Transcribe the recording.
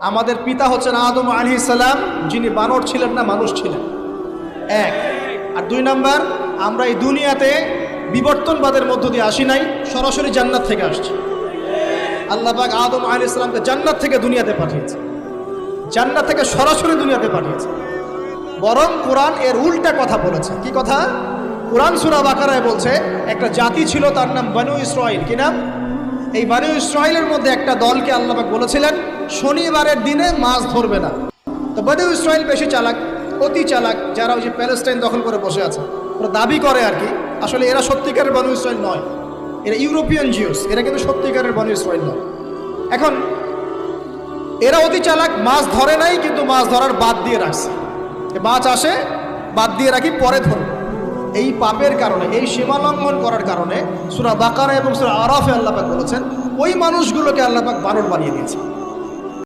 আমাদের পিতা হচ্ছেন আদম আলাইহিস সালাম, যিনি বানর ছিলেন না, মানুষ ছিলেন। এক। আর দুই নাম্বার, আমরা এই দুনিয়াতে বিবর্তনবাদের মধ্য দিয়ে আসি নাই, সরাসরি জান্নাত থেকে আসছি। আল্লাহ পাক আদম আলাইহিস সালামকে জান্নাত থেকে দুনিয়াতে পাঠিয়েছে, জান্নাত থেকে সরাসরি দুনিয়াতে পাঠিয়েছে। বরং কোরআন এর উল্টা কথা বলেছে। কি কথা? কোরআন সূরা বাকারায় বলছে একটা জাতি ছিল, তার নাম বনু ইসরাইল। কি নাম? এই বনু ইসরাইলের মধ্যে একটা দলকে আল্লাহ পাক বলেছিলেন শনিবারের দিনে মাছ ধরবে না। তো বনু ইসরাইল বেশি চালাক, অতি চালাক, যারা ওই যে প্যালেস্টাইন দখল করে বসে আছে, ওরা দাবি করে আর কি, আসলে এরা সত্যিকারের বনু ইসরাইল নয়, এরা ইউরোপিয়ান জিউস, এরা কিন্তু সত্যিকারের বনু ইসরাইল নয়। এখন এরা অতি চালাক, মাছ ধরে নাই, কিন্তু মাছ ধরার বাদ দিয়ে রাখছে। মাছ আসে, বাদ দিয়ে রাখি, পরে ধরব। এই পাপের কারণে, এই সীমা লঙ্ঘন করার কারণে সূরা বাকারা এবং সূরা আরাফে আল্লাহ পাক বলেছেন ওই মানুষগুলোকে আল্লাহ পাক বানর বানিয়ে দিয়েছে।